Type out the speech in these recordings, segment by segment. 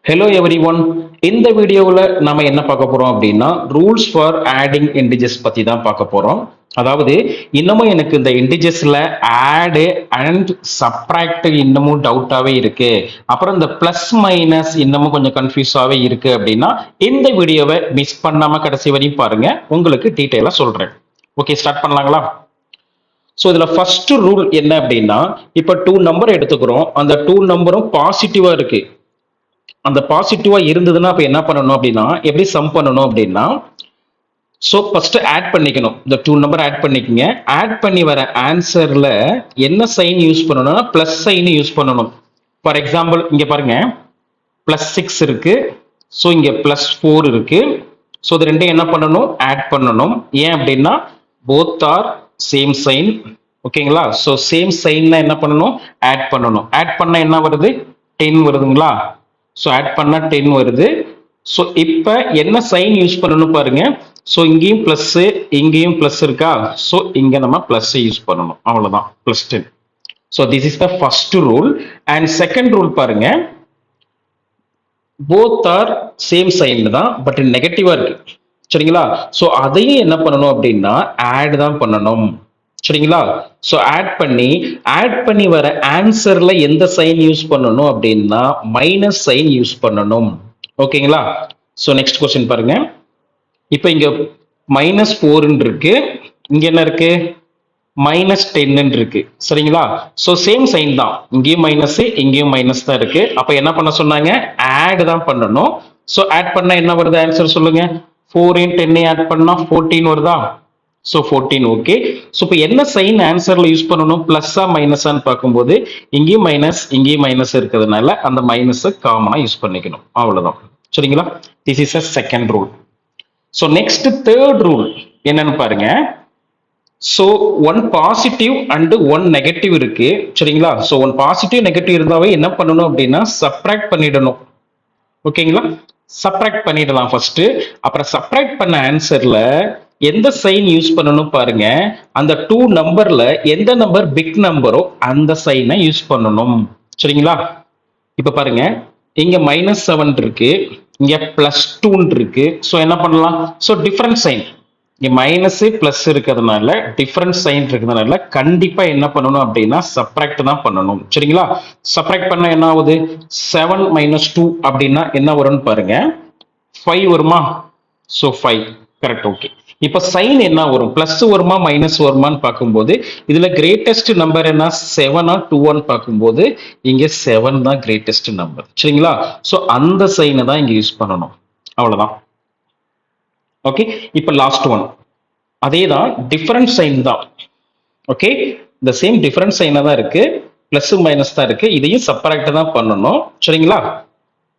Hello every one. இந்த வீடியோவில் நம்ம என்ன பார்க்க போறோம் அப்படின்னா ரூல்ஸ் ஃபார் ஆடிங் இன்டிஜர்ஸ் பத்தி தான் பார்க்க போறோம். அதாவது இன்னமும் எனக்கு இந்த இன்டிஜர்ஸ்ல ஆடு அண்ட் சப்ட்ராக்ட் இன்னமும் டவுட்டாவே இருக்கு, அப்புறம் இந்த பிளஸ் மைனஸ் இன்னமும் கொஞ்சம் கன்ஃபியூஸாவே இருக்கு அப்படின்னா இந்த வீடியோவை மிஸ் பண்ணாம கடைசி வரையும் பாருங்க, உங்களுக்கு டீட்டெயிலா சொல்றேன். ஓகே, ஸ்டார்ட் பண்ணலாங்களா? ஸோ இதுல ஃபர்ஸ்ட் ரூல் என்ன அப்படின்னா, இப்ப டூ நம்பர் எடுத்துக்கிறோம், அந்த டூ நம்பரும் பாசிட்டிவா இருக்கு. அந்த பாசிட்டிவா இருந்ததுன்னா அப்ப என்ன பண்ணணும் அப்படின்னா, எப்படி சம் பண்ணணும் அப்படின்னா, ஸோ ஃபர்ஸ்ட் ஆட் பண்ணிக்கணும். இந்த டூ நம்பர் ஆட் பண்ணிக்கங்க. ஆட் பண்ணி வர ஆன்சர்ல என்ன சைன் யூஸ் பண்ணணும்னா பிளஸ் சைன் யூஸ் பண்ணணும். ஃபார் எக்ஸாம்பிள் இங்க பாருங்க, பிளஸ் 6 இருக்கு, ஸோ இங்க பிளஸ் 4 இருக்கு. ஸோ இது ரெண்டையும் என்ன பண்ணணும், ஆட் பண்ணணும். ஏன் அப்படின்னா போத் ஆர் சேம் சைன். ஓகேங்களா? ஸோ சேம் சைன்னா என்ன பண்ணணும், ஆட் பண்ணணும். ஆட் பண்ண என்ன வருது, 10 வருதுங்களா? ஸோ ஆட் பண்ணா 10 வருது. ஸோ இப்போ என்ன சைன் யூஸ் பண்ணணும் பாருங்க. ஸோ இங்கேயும் பிளஸ் இங்கேயும் பிளஸ் இருக்கா, ஸோ இங்க நம்ம பிளஸ் யூஸ் பண்ணணும், அவ்வளவுதான், plus 10. So this is the first rule. And second rule பாருங்க, போத் ஆர் சேம் சைன் தான், பட் நெகட்டிவா இருக்கு. சரிங்களா? ஸோ அதையும் என்ன பண்ணணும் அப்படின்னா ஆட் தான் பண்ணணும். சரிங்களா? ஸோ ஆட் பண்ணி வர ஆன்சர்ல எந்த சைன் யூஸ் பண்ணணும் அப்படின்னா மைனஸ் சைன் யூஸ் பண்ணணும். ஓகேங்களா? ஸோ நெக்ஸ்ட் கொஸ்டின் பாருங்க. இப்போ இங்க -4 இருக்கு, இங்க என்ன இருக்கு, -10 இருக்கு. சரிங்களா? ஸோ சேம் சைன் தான், இங்கேயும் மைனஸ் இங்கேயும் மைனஸ் தான் இருக்கு. அப்ப என்ன பண்ண சொன்னாங்க, ஆட் தான் பண்ணணும். ஸோ ஆட் பண்ணா என்ன வருது ஆன்சர் சொல்லுங்க. 4 10 ஆட் பண்ணா 14 வருதா? ஸோ 14. ஓகே. ஸோ இப்போ என்ன சைன் ஆன்சர்ல யூஸ் பண்ணணும், பிளஸ்ஸா மைனஸான்னு பார்க்கும்போது இங்கேயும் மைனஸ் இங்கேயும் மைனஸ் இருக்கிறதுனால அந்த மைனஸ் காமனா யூஸ் பண்ணிக்கணும், அவ்வளவுதான். சரிங்களா? This is a second rule. So next third rule என்னன்னு பாருங்க. So one positive and one negative இருக்கு. சரிங்களா? ஸோ ஒன் பாசிட்டிவ் நெகட்டிவ் இருந்தாவே என்ன பண்ணணும் அப்படின்னா சப்ட்ராக்ட் பண்ணிடணும். ஓகேங்களா? சப்ட்ராக்ட் பண்ணிடலாம் ஃபர்ஸ்ட். அப்புறம் சப்ட்ராக்ட் பண்ண ஆன்சர்ல எந்த சைன் யூஸ் பண்ணணும் பாருங்க. அந்த டூ நம்பர்ல எந்த நம்பர் பிக் நம்பரோ அந்த சைனை யூஸ் பண்ணணும். சரிங்களா? இப்ப பாருங்க, இங்க -7 இருக்கு, இங்க +2 இருக்கு. ஸோ என்ன பண்ணலாம், ஸோ டிஃபரன்ஸ் சைன், இங்க மைனஸ் பிளஸ் இருக்கிறதுனால டிஃபரன்ஸ் சைன் இருக்கிறதுனால கண்டிப்பா என்ன பண்ணணும் அப்படின்னா சப்ட்ராக்ட் தான் பண்ணணும். சரிங்களா? சப்ட்ராக்ட் பண்ண என்ன ஆகுது, 7 - 2 அப்படின்னா என்ன வரும்னு பாருங்க, 5 வருமா? So 5 correct. ஓகே. இப்ப சைன் என்ன வரும், பிளஸ் வருமா மைனஸ் வருமான்னு பார்க்கும்போது இதுல கிரேட்டஸ்ட் நம்பர் என்ன, 7 2 பார்க்கும்போது இங்க 7 தான் கிரேட்டஸ்ட் நம்பர். சரிங்களா? ஸோ அந்த சைனை தான் இங்க யூஸ் பண்ணணும், அவ்வளவுதான். ஓகே. இப்ப லாஸ்ட் ஒன் அதே தான், டிஃபரன்ஸ் சைன் தான். ஓகே, இந்த சேம் டிஃபரன்ஸ் சைனா தான் இருக்கு, பிளஸ் மைனஸ் தான் இருக்கு, இதையும் சப்ட்ராக்ட் தான் பண்ணணும். சரிங்களா?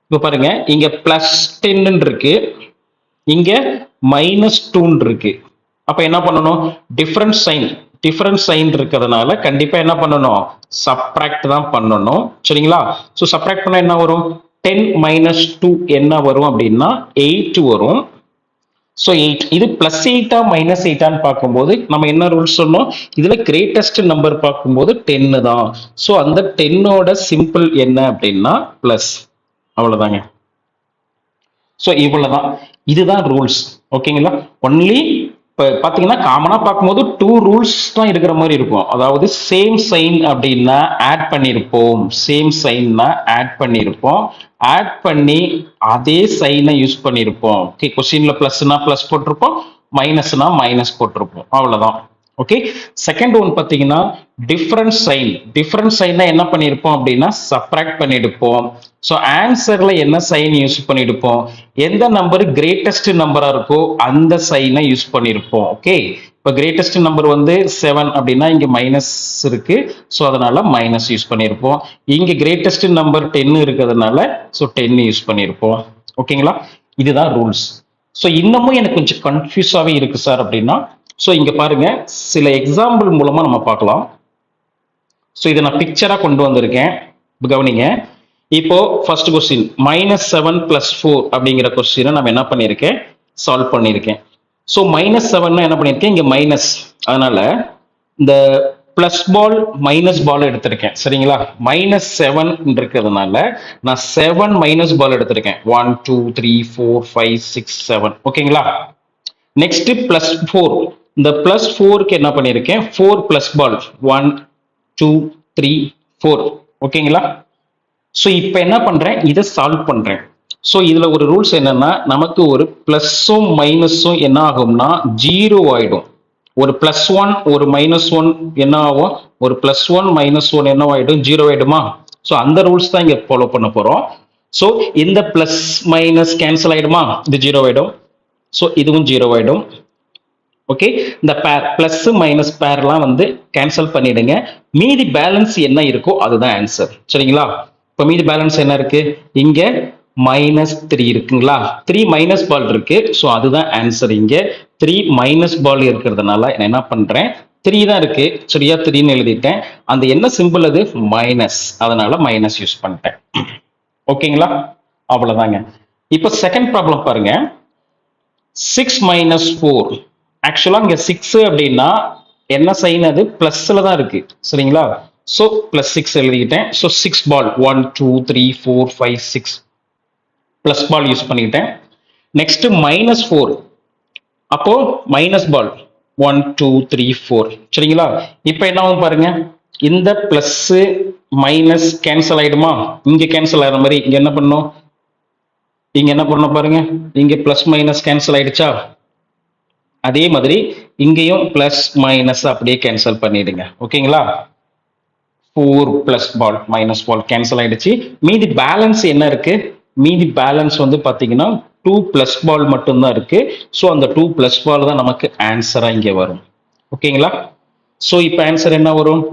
இப்போ பாருங்க, இங்க +10 இருக்கு, இங்க -2 இருக்கு. அப்ப என்ன பண்ணணும், டிஃபரன்ஸ் சைன் இருக்கிறதுனால கண்டிப்பா என்ன பண்ணணும், சப்ட்ராக்ட் தான் பண்ணணும். சரிங்களா? ஸோ சப்ட்ராக்ட் பண்ணா என்ன வரும், 10 - 2 என்ன வரும் அப்படின்னா 8 வரும். ஸோ 8, இது +8 -8 பார்க்கும்போது நம்ம என்ன ரூல் சொன்னோம், இதுல கிரேட்டஸ்ட் நம்பர் பார்க்கும்போது 10 தான். ஸோ அந்த 10ஓட சிம்பிள் என்ன அப்படின்னா பிளஸ், அவ்வளவுதாங்க. ஸோ இவ்வளவுதான், இதுதான் ரூல்ஸ். ஓகேங்களா? ஒன்லி இப்போ பார்த்தீங்கன்னா காமனாக பார்க்கும்போது 2 ரூல்ஸ் தான் இருக்கிற மாதிரி இருக்கும். அதாவது சேம் சைன் அப்படின்னா ஆட் பண்ணியிருப்போம், சேம் சைன்னா ஆட் பண்ணியிருப்போம், ஆட் பண்ணி அதே சைனை யூஸ் பண்ணியிருப்போம். ஓகே, கொஸ்டின்ல பிளஸ்னா பிளஸ் போட்டிருப்போம், மைனஸ்னா மைனஸ் போட்டிருப்போம், அவ்வளவுதான். ஓகே. செகண்ட் ஒன் பார்த்தீங்கன்னா டிஃபரன்ஸ் சைனா என்ன பண்ணியிருப்போம் அப்படின்னா சப்ட்ராக்ட் பண்ணியிருப்போம். ஸோ ஆன்சர்ல என்ன சைன் யூஸ் பண்ணியிருப்போம், எந்த நம்பர் கிரேட்டஸ்ட் நம்பரா இருக்கோ அந்த சைனை யூஸ் பண்ணியிருப்போம். ஓகே. இப்போ கிரேட்டஸ்ட் நம்பர் வந்து 7 அப்படின்னா இங்க மைனஸ் இருக்கு, ஸோ அதனால மைனஸ் யூஸ் பண்ணியிருப்போம். இங்க கிரேட்டஸ்ட் நம்பர் 10 இருக்கிறதுனால ஸோ 10 யூஸ் பண்ணியிருப்போம். ஓகேங்களா? இதுதான் ரூல்ஸ். ஸோ இன்னமும் எனக்கு கொஞ்சம் கன்ஃபியூஸாவே இருக்கு சார் அப்படின்னா, ஸோ இங்க பாருங்க, சில எக்ஸாம்பிள் மூலமா நம்ம பார்க்கலாம். ஸோ இதை நான் பிக்சரா கொண்டு வந்திருக்கேன், கவனிங்க. இப்போ ஃபர்ஸ்ட் கொஸ்டின் -7 + 4 அப்படிங்கிற கொஸ்டினை நம்ம என்ன பண்ணியிருக்கேன், சால்வ் பண்ணியிருக்கேன். ஸோ -7 என்ன பண்ணியிருக்கேன், இங்க மைனஸ், அதனால இந்த பிளஸ் பால் மைனஸ் பால் எடுத்திருக்கேன் சரிங்களா. -7 இருக்கிறதுனால நான் 7 மைனஸ் பால் எடுத்திருக்கேன். 1 2 3 4 5 6 7 ஓகேங்களா. நெக்ஸ்ட் +4, இந்த +4க்கு என்ன பண்ணிருக்கேன் 4 பிளஸ் பால் 1 2 3 4 ஓகேங்களா. ஸோ இப்போ என்ன பண்றேன், இதை சால்வ் பண்றேன். ஸோ இதுல ஒரு ரூல்ஸ் என்னன்னா, நமக்கு ஒரு பிளஸும் மைனஸும் என்ன ஆகும்னா 0 ஆயிடும். ஒரு +1 ஒரு -1 என்ன ஆகும், ஒரு +1 -1 என்ன ஆயிடும் 0 ஆயிடுமா. ஸோ அந்த ரூல்ஸ் தான் இங்க ஃபாலோ பண்ண போறோம். ஸோ இந்த பிளஸ் மைனஸ் கேன்சல் ஆயிடுமா, இது 0 ஆயிடும். ஸோ இதுவும் 0 ஆயிடும். ஓகே, இந்த பேர் பிளஸ் மைனஸ் பேர்லாம் வந்து கேன்சல் பண்ணிடுங்க. மீதி பேலன்ஸ் என்ன இருக்கோ அதுதான் ஆன்சர் சரிங்களா. இப்போ மீதி பேலன்ஸ் என்ன இருக்கு, இங்க -3 இருக்குங்களா. 3 மைனஸ் பால் இருக்கு. ஸோ அதுதான் ஆன்சர். இங்க 3 மைனஸ் பால் இருக்கிறதுனால நான் என்ன பண்றேன், 3 தான் இருக்கு சரியா, 3ன்னு எழுதிட்டேன். அந்த என்ன சிம்பிள் அது மைனஸ், அதனால மைனஸ் யூஸ் பண்ணிட்டேன். ஓகேங்களா, அவ்வளவுதாங்க. இப்போ செகண்ட் ப்ராப்ளம் பாருங்க. 6 மைனஸ் 4, ஆக்சுவலா இங்க 6 அப்படின்னா என்ன சைன், அது பிளஸ்ல தான் இருக்கு சரிங்களா. ஸோ +6 எழுதிக்கிட்டேன். ஸோ 6 பால் 1 2 3 4 5 6 பிளஸ் பால் யூஸ் பண்ணிட்டேன். நெக்ஸ்ட் -4, அப்போ மைனஸ் பால் 1 2 3 4 சரிங்களா. இப்போ என்ன ஆகும் பாருங்க, இந்த பிளஸ் மைனஸ் கேன்சல் ஆயிடுமா, இங்க கேன்சல் ஆகிற மாதிரி இங்க என்ன பண்ணும், இங்க என்ன பண்ண பாருங்க, இங்க பிளஸ் மைனஸ் கேன்சல் ஆயிடுச்சா. அதே மாதிரி இங்கேயும் பிளஸ் மைனஸ் அப்படியே கேன்சல் பண்ணிடுங்க ஓகேங்களா. 4 பிளஸ் பால் மைனஸ் பால் கேன்சல் ஆயிடுச்சு. மீதி பேலன்ஸ் என்ன இருக்கு, மீதி பேலன்ஸ் வந்து பாத்தீங்கன்னா 2 பிளஸ் பால் மட்டும்தான் இருக்கு. ஸோ அந்த 2 பிளஸ் பால் தான் நமக்கு ஆன்சரா இங்க வரும் ஓகேங்களா. ஸோ இப்போ ஆன்சர் என்ன வரும்,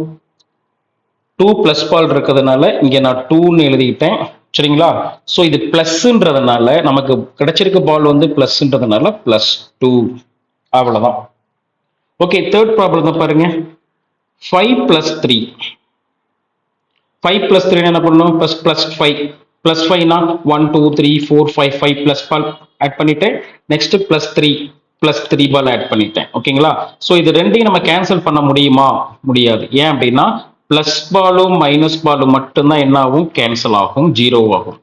2 பிளஸ் பால் இருக்கிறதுனால இங்க நான் 2ன்னு எழுதிக்கிட்டேன் சரிங்களா. ஸோ இது பிளஸ்ன்றதுனால நமக்கு கிடைச்சிருக்க பால் வந்து பிளஸ்ன்றதுனால +2 அவ்வளவுதான். ஓகே, தேர்ட் ப்ராப்ளம் தான் பாருங்க. 5 + 3, 5 + 3 என்ன பண்ணணும், +5 னா 1 2 3 4 5 5 பிளஸ் பால் ஆட் பண்ணிட்டேன். நெக்ஸ்ட் +3 பால் ஆட் பண்ணிட்டேன் ஓகேங்களா. ஸோ இது ரெண்டையும் நம்ம கேன்சல் பண்ண முடியுமா, முடியாது. ஏன் அப்படின்னா பிளஸ் பாலும் மைனஸ் பாலும் மட்டும்தான் என்ன ஆகும், கேன்சல் ஆகும், 0 ஆகும்.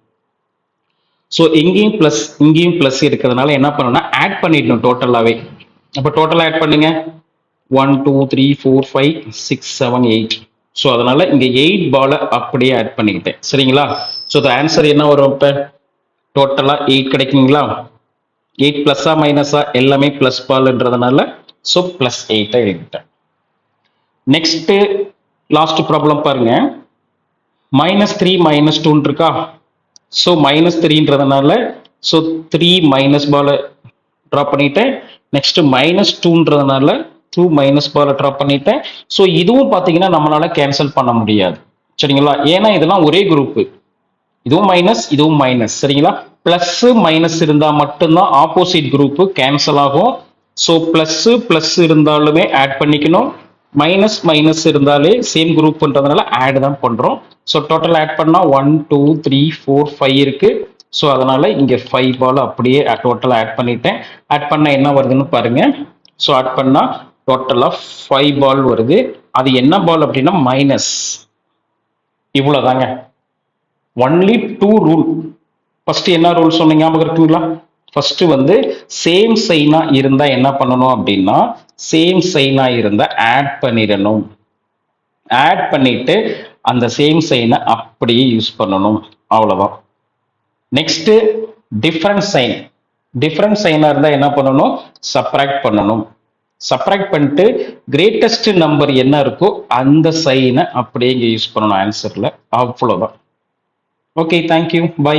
ஸோ இங்கேயும் பிளஸ் இருக்கிறதுனால என்ன பண்ணணும்னா ஆட் பண்ணிடணும் டோட்டலாவே. அப்போ டோட்டலா ஆட் பண்ணுங்க, 1 2 3 4 5 6 7 8. ஸோ அதனால இங்க 8 பாலை அப்படியே ஆட் பண்ணிக்கிட்டேன் சரிங்களா. ஸோ ஆன்சர் என்ன வரும், இப்போ டோட்டலா 8 கிடைக்குங்களா. 8 பிளஸ்ஸா மைனஸா, எல்லாமே பிளஸ் பால்ன்றதுனால ஸோ +8 எழுதிட்டேன். நெக்ஸ்ட் லாஸ்ட் ப்ராப்ளம் பாருங்க. -3 -2 இருக்கா. ஸோ -3ன்றதுனால ஸோ 3 மைனஸ் பாலை ட்ராப் பண்ணிட்டேன். நெக்ஸ்ட் -2ன்றதுனால 2 மைனஸ் பாலை ட்ராப் பண்ணிட்டேன். ஸோ இதுவும் பார்த்தீங்கன்னா நம்மளால கேன்சல் பண்ண முடியாது சரிங்களா. ஏன்னா இதெல்லாம் ஒரே குரூப், இதுவும் மைனஸ் இதுவும் மைனஸ் சரிங்களா. பிளஸ் மைனஸ் இருந்தா மட்டும்தான் ஆப்போசிட் குரூப் கேன்சல் ஆகும். ஸோ பிளஸ் இருந்தாலுமே ஆட் பண்ணிக்கணும், மைனஸ் இருந்தாலே சேம் குரூப்ன்றதுனால ஆட் தான் பண்றோம். ஸோ டோட்டல் ஆட் பண்ணா 1 2 3 4 5 இருக்கு. ஸோ அதனால இங்க 5 பால் அப்படியே டோட்டலா ஆட் பண்ணிட்டேன். ஆட் பண்ணா என்ன வருதுன்னு பாருங்க. ஸோ ஆட் பண்ணா டோட்டலா 5 பால் வருது. அது என்ன பால் அப்படின்னா மைனஸ், இவ்வளவுதாங்க. Only 2 rule. ஃபர்ஸ்ட் என்ன ரூல் சொன்னீங்க ஞாபகம் இருக்குங்களா. ஃபர்ஸ்ட் வந்து சேம் சைனா இருந்தா என்ன பண்ணணும் அப்படின்னா, சேம் சைனா இருந்தா ஆட் பண்ணிடணும். ஆட் பண்ணிட்டு அந்த சேம் சைனை அப்படியே யூஸ் பண்ணணும், அவ்வளவுதான். நெக்ஸ்ட் டிஃபரண்ட் சைனா இருந்தா என்ன பண்ணணும், சப்ராக்ட் பண்ணணும். சப்ராக்ட் பண்ணிட்டு கிரேட்டஸ்ட் நம்பர் என்ன இருக்கோ அந்த சைனை அப்படியே இங்க யூஸ் பண்ணணும் ஆன்சர்ல, அவ்வளவுதான். Okay, thank you, by.